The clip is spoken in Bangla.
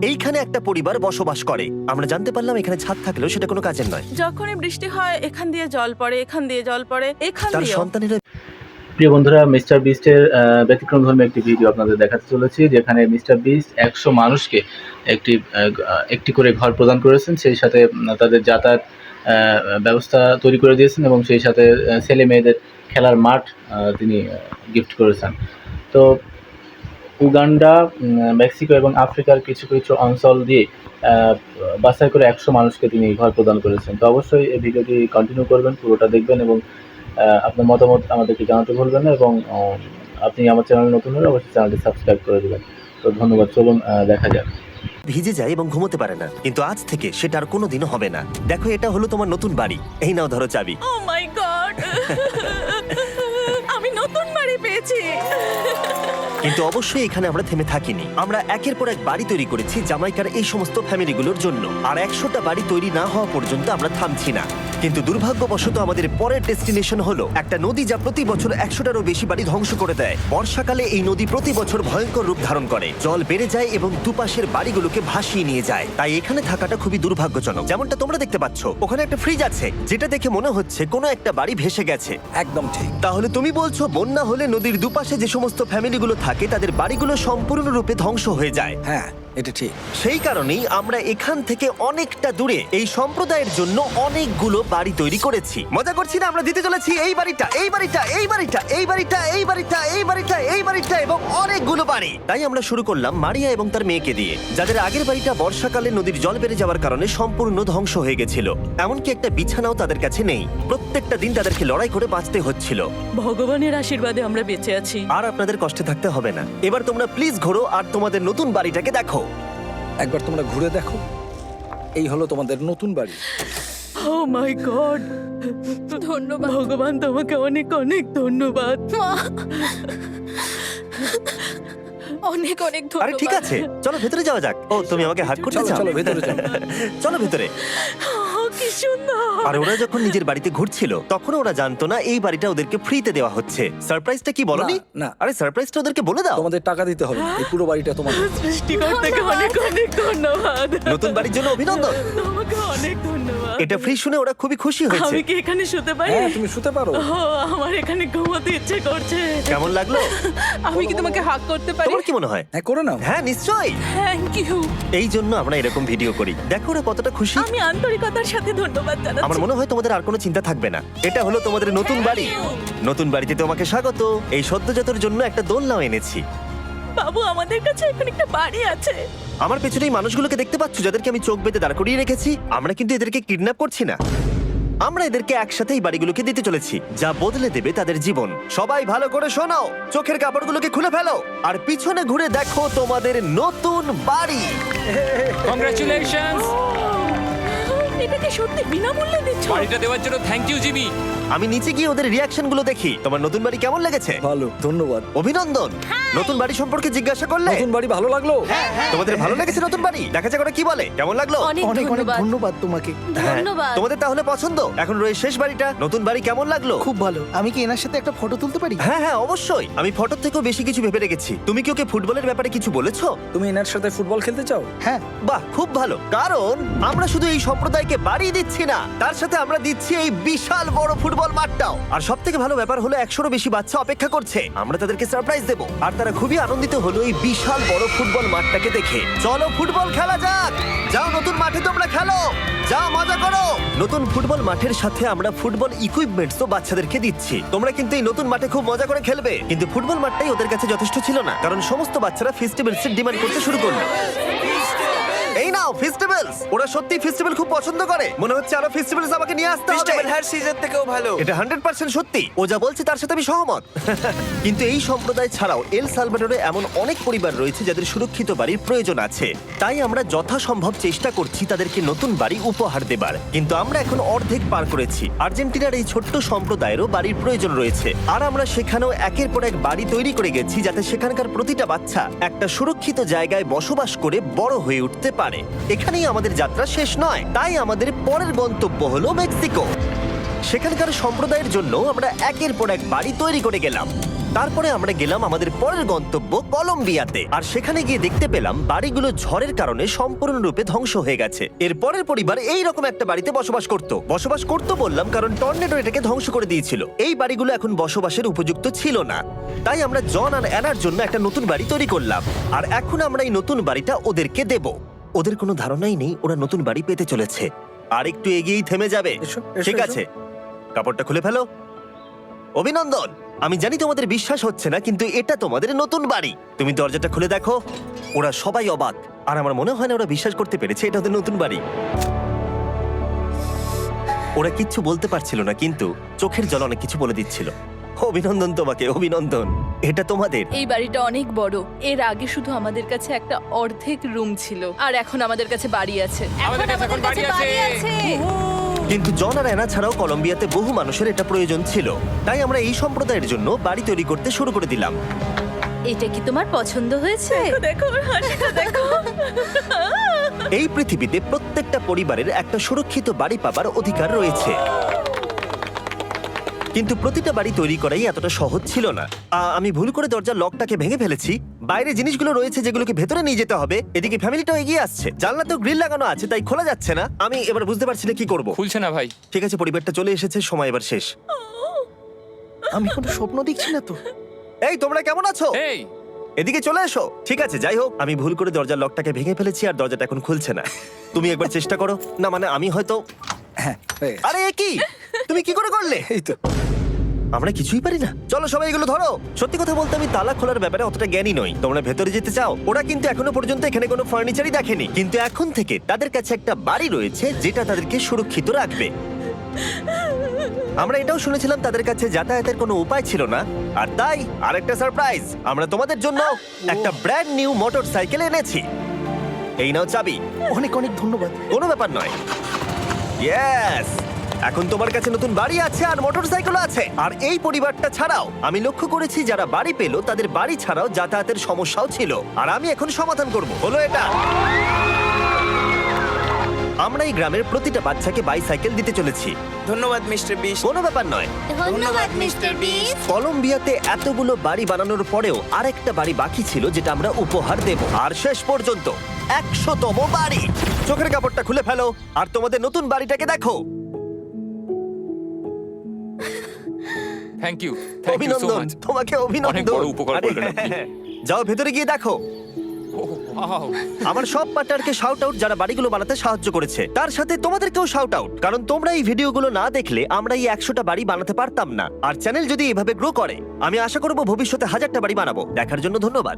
এইখানে একটা পরিবার বসবাস করে। আমরা জানতে পারলাম এখানে ছাদ থাকলেও সেটা কোনো কাজের নয়। যখনই বৃষ্টি হয় এখান দিয়ে জল পড়ে, এখান দিয়ে জল পড়ে, এখান তার দিয়ে। সন্তানেরা প্রিয় বন্ধুরা, মিস্টার বিস্টের ব্যতিক্রমধর্মী একটি ভিডিও আপনাদের দেখাতে চলেছি, যেখানে মিস্টার বিস্ট 100 মানুষকে একটি করে ঘর প্রদান করেছেন, সেই সাথে তাদের যাতায়াত ব্যবস্থা তৈরি করে দিয়েছেন এবং সেই সাথে ছেলে মেয়েদের খেলার মাঠ তিনি গিফট করেছেন। তো উগান্ডা, মেক্সিকো এবং আফ্রিকার কিছু কিছু অঞ্চল দিয়ে বাছাই করে 100 মানুষকে তিনি ঘর প্রদান করেছেন। তো অবশ্যই এই ভিডিওটি কন্টিনিউ করবেন, পুরোটা দেখবেন এবং আপনার মতামত আমাদেরকে জানাতে ভুলবেন না। এবং আপনি আমার চ্যানেল নতুন হলে অবশ্যই চ্যানেলটি সাবস্ক্রাইব করে দেবেন। তো ধন্যবাদ, চলুন দেখা যাক। ভিজে যায় এবং ঘুমোতে পারে না, কিন্তু আজ থেকে সেটা আর কোনোদিনও হবে না। দেখো, এটা হলো তোমার নতুন বাড়ি। এই নাও, ধরো চাবি। ও মাই গড, আমি নতুন বাড়ি পেয়েছি। কিন্তু অবশ্যই এখানে আমরা থেমে থাকিনি। আমরা একের পর এক বাড়ি তৈরি করেছি জামাইকার এই সমস্ত ফ্যামিলিগুলোর জন্য, আর 100টা বাড়ি তৈরি না হওয়া পর্যন্ত আমরা থামছি না। কিন্তু দুর্ভাগ্যবশত আমাদের পরের ডেস্টিনেশন হলো একটা নদী, যা প্রতি বছর 100টারও বেশি বাড়ি ধ্বংস করে দেয়। বর্ষাকালে এই নদী প্রতি বছর ভয়ঙ্কর রূপ ধারণ করে, জল বেড়ে যায় এবং দুপাশের বাড়িগুলোকে ভাসিয়ে নিয়ে যায়। তাই এখানে থাকাটা খুবই দুর্ভাগ্যজনক। যেমনটা তোমরা দেখতে পাচ্ছ, ওখানে একটা ফ্রিজ আছে, যেটা দেখে মনে হচ্ছে কোনো একটা বাড়ি ভেসে গেছে। একদম ঠিক। তাহলে তুমি বলছো বন্যা হলে নদীর দুপাশে যে সমস্ত ফ্যামিলিগুলো থাকে তাদের বাড়িগুলো সম্পূর্ণরূপে ধ্বংস হয়ে যায়। হ্যাঁ, এটা ঠিক। সেই কারণেই আমরা এখান থেকে অনেকটা দূরে এই সম্প্রদায়ের জন্য অনেকগুলো বাড়ি তৈরি করেছি। মজা করছি না, আমরা দিতে চলেছি এই বাড়িটা, এই বাড়িটা, এই বাড়িটা, এই বাড়িটা, এই বাড়িটা, এই বাড়িটা, এই বাড়িটা এবং অনেকগুলো বাড়ি। তাই আমরা শুরু করলাম মারিয়া এবং তার মেয়েকে দিয়ে, যাদের আগের বাড়িটা বর্ষাকালে নদীর জল বেড়ে যাওয়ার কারণে সম্পূর্ণ ধ্বংস হয়ে গেছিল। এমনকি একটা বিছানাও তাদের কাছে নেই। প্রত্যেকটা দিন তাদেরকে লড়াই করে বাঁচতে হচ্ছিল। ভগবানের আশীর্বাদে আমরা বেঁচে আছি। আর আপনাদের কষ্টে থাকতে হবে না। এবার তোমরা প্লিজ ঘোরো আর তোমাদের নতুন বাড়িটাকে দেখো। একবার তোমরা ঘুরে দেখো, এই হলো তোমাদের নতুন বাড়ি। ও মাই গড, ধন্যবাদ ভগবান, তোমাকে অনেক অনেক ধন্যবাদ। অনেক অনেক আরে ধন্যবাদ। ঠিক আছে, চলো ভেতরে যাওয়া যাক। ও, তুমি আমাকে হাত করতে চলো চাও? চলো ভেতরে চলো। চলো ভেতরে। ও, কি সুন্দর। আর ওরা যখন নিজের বাড়িতে ঘুরছিল তখন ওরা জানতো না এই বাড়িটা ওদেরকে ফ্রিতে দেওয়া হচ্ছে। সারপ্রাইজটা কি বলনি? না, না। আরে সারপ্রাইজটা ওদেরকে বলে দাও। তোমাদের টাকা দিতে হবে না, এই পুরো বাড়িটা তোমাদের। সৃষ্টিকর্তাকে অনেক অনেক ধন্যবাদ। নতুন বাড়ির জন্য অভিনন্দন। তোমাকে অনেক ধন্যবাদ। এটা ফ্রি শুনে ওরা খুবই খুশি হয়েছে। আমি কি এখানে শুতে পারি? হ্যাঁ, তুমি শুতে পারো। ও, আমার এখানে ঘুমোতে ইচ্ছে করছে। কেমন লাগলো? আমি কি তোমাকে হাগ করতে পারি? তোমার কি মনে হয়? হ্যাঁ, করে নাও। হ্যাঁ, নিশ্চয়ই। Thank you. এই জন্য আমরা এরকম ভিডিও করি। দেখো ওরা কতটা খুশি। আমি আন্তরিকতার সাথে ধন্যবাদ আমার জানাচ্ছি। মনে হয় তোমাদের আর কোনো চিন্তা থাকবে না। এটা হলো তোমাদের নতুন বাড়ি। নতুন বাড়িতে তোমাকে স্বাগত। এই সদ্যজাতর জন্য একটা দোলনাও এনেছি। বাবু, আমাদের কাছে এখন একটা বাড়ি আছে। আমার পেছনে এই মানুষগুলোকে দেখতে পাচ্ছ, যাদেরকে আমি চোখ বেঁধে দাঁড় করিয়ে রেখেছি? আমরা কিন্তু এদেরকে কিডন্যাপ করছি না। আমরা এদেরকে একসাথে এই বাড়িগুলোকে দিতে চলেছি, যা বদলে দেবে তাদের জীবন। সবাই ভালো করে শোনো, চোখের কাপড়গুলোকে খুলে ফেলো আর পিছনে ঘুরে দেখো তোমাদের নতুন বাড়ি। কংগ্রাচুলেশনস! এটাকে সত্যি বিনামূল্যে দিচ্ছ? বাড়িটা দেওয়ার জন্য থ্যাংক ইউ জিমি। আমি নিচে গিয়ে ওদের রিয়াকশনগুলো দেখি। তোমার নতুন বাড়ি কেমন লেগেছে? ভালো, ধন্যবাদ। অভিনন্দন। নতুন বাড়ি সম্পর্কে জিজ্ঞাসা করলে? নতুন বাড়ি ভালো লাগলো? তোমাদের ভালো লেগেছে নতুন বাড়ি? দেখা যাক ওরা কি বলে। কেমন লাগলো? অনেক অনেক ধন্যবাদ তোমাকে। হ্যাঁ, তোমাদের তাহলে পছন্দ? এখন রয়েছে শেষ বাড়িটা। নতুন বাড়ি কেমন লাগলো? খুব ভালো। আমি কি এনার সাথে একটা ফটো তুলতে পারি? হ্যাঁ হ্যাঁ, অবশ্যই। আমি ফটোর থেকেও বেশি কিছু ভেবে রেখেছি। তুমি কি ওকে ফুটবলের ব্যাপারে কিছু বলেছো? তুমি এনার সাথে ফুটবল খেলতে চাও? হ্যাঁ। বাহ, খুব ভালো। কারণ আমরা শুধু এই সম্প্রদায়কে বাড়ি দিচ্ছি না, তার সাথে আমরা দিচ্ছি এই বিশাল বড় ফুটবল মাঠটাও। আর সব থেকে ভালো ব্যাপার হলো 100রও বেশি বাচ্চা অপেক্ষা করছে। আমরা তাদেরকে সারপ্রাইজ দেবো আর তারা খুবই আনন্দিত হলো এই বিশাল বড় ফুটবল মাঠটাকে দেখে। চলো ফুটবল খেলা যাক। যাও নতুন মাঠে তোমরা খেলো, যাও মজা করো। নতুন ফুটবল মাঠের সাথে আমরা ফুটবল ইকুইপমেন্টসও বাচ্চাদেরকে দিচ্ছি। তোমরা কিন্তু এই নতুন মাঠে খুব মজা করে খেলবে। কিন্তু ফুটবল মাঠটাই ওদের কাছে যথেষ্ট ছিল না, কারণ সমস্ত বাচ্চারা ফেস্টিভ্যালসের ডিমান্ড করতে শুরু করলো। এই নাও ফেস্টিভ্যালস। ওরা সত্যি ফেস্টিভ্যাল খুব পছন্দ করে। মনে হচ্ছে আরো ফেস্টিভ্যালস আমাকে নিয়ে আসতে হবে। হ্যার সিজন থেকেও ভালো। এটা 100% সত্যি। ও যা বলছে তার সাথে আমি সহমত। কিন্তু এই সম্প্রদায় ছাড়াও এল সালভাডোরে এমন অনেক পরিবার রয়েছে যাদের সুরক্ষিত বাড়ির প্রয়োজন আছে। তাই আমরা যথাসম্ভব চেষ্টা করছি তাদেরকে নতুন বাড়ি উপহার দেবার। কিন্তু আমরা এখন অর্ধেক পার করেছি। আর্জেন্টিনার এই ছোট্ট সম্প্রদায়েরও বাড়ির প্রয়োজন রয়েছে, আর আমরা সেখানেও একের পর এক বাড়ি তৈরি করে গেছি, যাতে সেখানকার প্রতিটা বাচ্চা একটা সুরক্ষিত জায়গায় বসবাস করে বড় হয়ে উঠতে পারে। এখানেই আমাদের যাত্রা শেষ নয়, তাই আমাদের পরের গন্তব্য হলো মেক্সিকো। সেখানকার সম্প্রদায়ের জন্য আমরা একের পর এক বাড়ি তৈরি করে গেলাম। তারপরে আমরা গেলাম আমাদের পরের গন্তব্য কলম্বিয়াতে, আর সেখানে গিয়ে দেখতে পেলাম বাড়িগুলো ঝড়ের কারণে সম্পূর্ণরূপে ধ্বংস হয়ে গেছে। এর পরের পরিবার এই রকম একটা বাড়িতে বসবাস করতো বললাম কারণ টর্নেডো এটাকে ধ্বংস করে দিয়েছিল। এই বাড়িগুলো এখন বসবাসের উপযুক্ত ছিল না, তাই আমরা জন আর অ্যানার জন্য একটা নতুন বাড়ি তৈরি করলাম, আর এখন আমরা এই নতুন বাড়িটা ওদেরকে দেব। ওদের কোনো ধারণাই নেই ওরা নতুন বাড়ি পেতে চলেছে, আর একটু এগিয়েই থেমে যাবে। এসো, এসো, ঠিক এসো। আছে, কাপড়টা খুলে ফেলো। অভিনন্দন। আমি জানি তোমাদের বিশ্বাস হচ্ছে না, কিন্তু এটা তোমাদের নতুন বাড়ি। তুমি দরজাটা খুলে দেখো। ওরা সবাই অবাক, আর আমার মনে হয় না ওরা বিশ্বাস করতে পেরেছে এটা ওদের নতুন বাড়ি। ওরা কিচ্ছু বলতে পারছিল না, কিন্তু চোখের জল অনেক কিছু বলে দিচ্ছিল। অভিনন্দন তোমাকে, অভিনন্দন। এটা তোমাদের। এই বাড়িটা অনেক বড়। এর আগে শুধু আমাদের কাছে একটা অর্ধেক রুম ছিল, আর এখন আমাদের কাছে বাড়ি আছে। আমাদের কাছে এখন বাড়ি আছে। কিন্তু জন আর অ্যানা ছাড়াও কলম্বিয়াতে বহু মানুষের এটা প্রয়োজন ছিল, তাই আমরা এই সম্প্রদায়ের জন্য বাড়ি তৈরি করতে শুরু করে দিলাম। এটা কি তোমার পছন্দ হয়েছে? দেখো ওর হাসিটা দেখো। এই পৃথিবীতে প্রত্যেকটা পরিবারের একটা সুরক্ষিত বাড়ি পাবার অধিকার রয়েছে, কিন্তু প্রতিটা বাড়ি তৈরি করাই এতটা সহজ ছিল না। আমি ভুল করে দরজার লকটাকে ভেঙে ফেলেছি। বাইরে জিনিসগুলো রয়েছে যেগুলোকে ভেতরে নিয়ে যেতে হবে। এদিকে ফ্যামিলিটাও এগিয়ে আসছে। জানলা তো গ্রিল লাগানো আছে, তাই খোলা যাচ্ছে না। আমি এবার বুঝতে পারছি না কি করব। খুলছে না ভাই। ঠিক আছে, পরিবারটা চলে এসেছে, সময় এবার শেষ। আমি কোনো স্বপ্ন দেখছি না তো। এই তোমরা কেমন আছো? এই এদিকে চলে এসো। ঠিক আছে, যাই হোক, আমি ভুল করে দরজার লকটাকে ভেঙে ফেলেছি আর দরজাটা এখন খুলছে না। তুমি একবার চেষ্টা করো না, মানে আমি হয়তো। হ্যাঁ হয়ে গেছে। আরে এ কি, তুমি কি করে করলে? এই তো। আমরা কিছুই পারি না। চলো সবাই এগুলো ধরো। সত্যি কথা বলতে আমি তালা খোলার ব্যাপারে অতটা জ্ঞানী নই। তোমরা ভেতরে যেতে চাও? ওরা কিন্তু এখনো পর্যন্ত এখানে কোনো ফার্নিচারই দেখেনি, কিন্তু এখন থেকে তাদের কাছে একটা বাড়ি রয়েছে যেটা তাদেরকে সুরক্ষিত রাখবে। আমরা এটাও শুনেছিলাম তাদের কাছে যাতায়াতের কোনো উপায় ছিল না, আর তাই আরেকটা সারপ্রাইজ, আমরা তোমাদের জন্য একটা ব্র্যান্ড নিউ মোটরসাইকেল এনেছি। এই নাও চাবি। অনেক অনেক ধন্যবাদ। কোনো ব্যাপার নয়। ইয়েস, এখন তোমার কাছে নতুন বাড়ি আছে আর মোটরসাইকেল আছে। আর এই পরিবারটা ছাড়াও আমি লক্ষ্য করেছি যারা বাড়ি পেল তাদের বাড়ি ছাড়াও যাতায়াতের সমস্যাও ছিল, আর আমি এখন সমাধান করব। হলো এটা। আমরা এই গ্রামের প্রতিটা বাচ্চাকে বাইসাইকেল দিতে চলেছি। ধন্যবাদ মিস্টার বিস্ট। কোনো ব্যাপার নয়। ধন্যবাদ মিস্টার বিস্ট। কলম্বিয়াতে এতগুলো বাড়ি বানানোর পরেও আরেকটা বাড়ি বাকি ছিল যেটা আমরা উপহার দেব, আর শেষ পর্যন্ত 100তম বাড়ি। চোখের কাপড়টা খুলে ফেলো আর তোমাদের নতুন বাড়িটাকে দেখো। Thank you, thank you so অভিনন্দন মাচ। তোমাকে, অনেক অভিনন্দন। বড় উপকার আরে, করলেন আপনি। যাও ভেতরে গিয়ে দেখো। ওয়াও, আমার সব পার্টনারকে শাউট আউট যারা বাড়িগুলো বানাতে সাহায্য করেছে, তার সাথে তোমাদেরকেও শাউট আউট, কারণ তোমরা এই ভিডিওগুলো না দেখলে আমরা এই 100টা বাড়ি বানাতে পারতাম না। আর চ্যানেল যদি এভাবে গ্রো করে, আমি আশা করব ভবিষ্যতে 1000টা বাড়ি বানাবো। দেখার জন্য ধন্যবাদ।